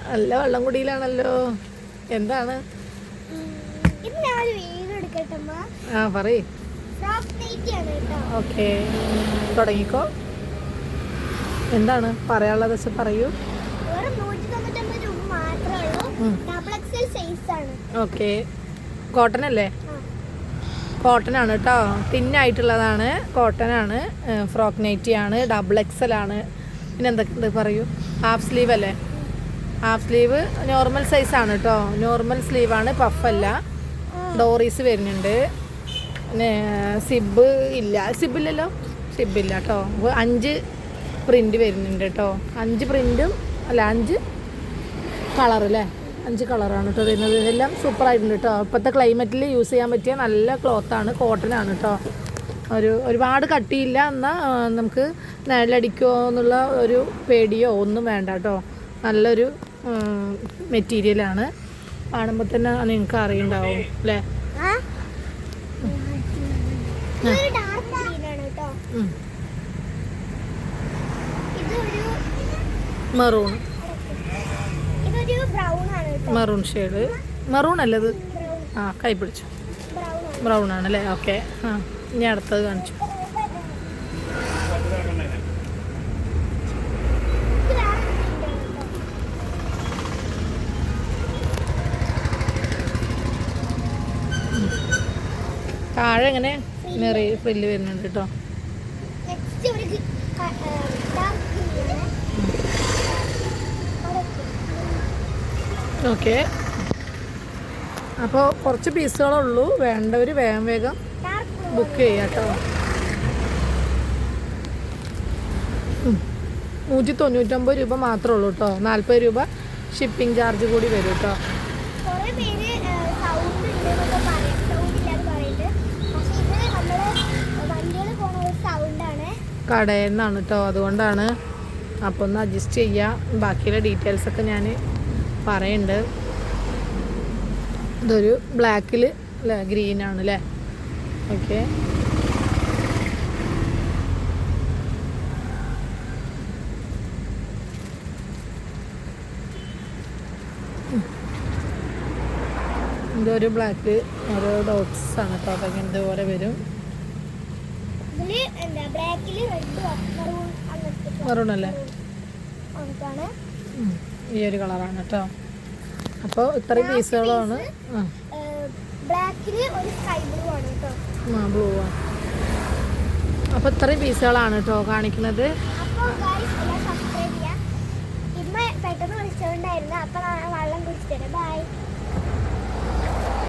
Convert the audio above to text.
നല്ല വെള്ളം കുടിയിലാണല്ലോ. എന്താണ്? ആ പറയ്. ഓക്കെ, തുടങ്ങിക്കോ. എന്താണ് പറയാനുള്ളത് വെച്ചാൽ പറയൂ. ഓക്കെ, കോട്ടൺ അല്ലേ? കോട്ടൺ ആണ് കേട്ടോ, തിന്നായിട്ടുള്ളതാണ്, കോട്ടൺ ആണ്. ഫ്രോക്ക് നൈറ്റി ആണ്, ഡബിൾ എക്സൽ ആണ്. പിന്നെ എന്തൊക്കെ പറയൂ. ഹാഫ് സ്ലീവ് അല്ലേ? ഹാഫ് സ്ലീവ് നോർമൽ സൈസാണ് കേട്ടോ, നോർമൽ സ്ലീവാണ്, പഫല്ല. ഡോറീസ് വരുന്നുണ്ട്. പിന്നെ സിബ് ഇല്ല, സിബില്ലല്ലോ, സിബില്ല കേട്ടോ. 5 പ്രിൻ്റ് വരുന്നുണ്ട് കേട്ടോ. 5 പ്രിൻറ്റും അല്ല 5 കളർ അല്ലേ? 5 കളറാണ് കേട്ടോ വരുന്നത്. എല്ലാം സൂപ്പറായിട്ടുണ്ട് കേട്ടോ. ഇപ്പോഴത്തെ ക്ലൈമറ്റിൽ യൂസ് ചെയ്യാൻ പറ്റിയ നല്ല ക്ലോത്താണ്, കോട്ടനാണ് കേട്ടോ. ഒരുപാട് കട്ടിയില്ല, എന്നാൽ നമുക്ക് നിഴലടിക്കുമോ എന്നുള്ള ഒരു പേടിയോ ഒന്നും വേണ്ട കേട്ടോ. നല്ലൊരു മെറ്റീരിയലാണ്. കാണുമ്പോൾ തന്നെ നിങ്ങൾക്ക് അറിയുണ്ടാവും അല്ലേ? Maroon, maroon shade. മെറൂൺ അല്ലേ ഇത്? ആ, കൈ പിടിച്ചു. ബ്രൗൺ ആണല്ലേ? ഓക്കെ. ആ, ഇനി അടുത്തത് കാണിച്ചു. താഴെ ഇങ്ങനെ നിറയെ ഫ്രില്ല് വരുന്നുണ്ട് കേട്ടോ. ഓക്കെ, അപ്പോൾ കുറച്ച് പീസുകളേ ഉള്ളൂ. വേണ്ടവർ വേഗം വേഗം ബുക്ക് ചെയ്യാം കേട്ടോ. 199 രൂപ മാത്രമേ ഉള്ളൂ കേട്ടോ. 40 രൂപ ഷിപ്പിംഗ് ചാർജ് കൂടി വരും കേട്ടോ. കടയിൽ നിന്നാണ് കേട്ടോ, അതുകൊണ്ടാണ്. അപ്പോൾ ഒന്ന് അഡ്ജസ്റ്റ് ചെയ്യാം. ബാക്കിയുള്ള ഡീറ്റെയിൽസൊക്കെ ഞാൻ പറയുന്നുണ്ട്. ഇതൊരു ബ്ലാക്കിൽ അല്ലേ, ഗ്രീനാണ് അല്ലേ? ഓക്കെ, ഇതൊരു ബ്ലാക്ക്, ഓരോ ഡോട്ട്സ് ആണ് കേട്ടോ. അപ്പം ഇതുപോലെ വരും. മെറൂൺ അല്ലേ? ഈ ഒരു കളറാണ് കേട്ടോ. അപ്പോൾ ഇത്രയും പീസുകളാണ്. ബ്ലൂ ആണ്. അപ്പോൾ ഇത്രയും പീസുകളാണ് കേട്ടോ കാണിക്കുന്നത്. പെട്ടെന്ന് വിളിച്ചോണ്ടായിരുന്നു.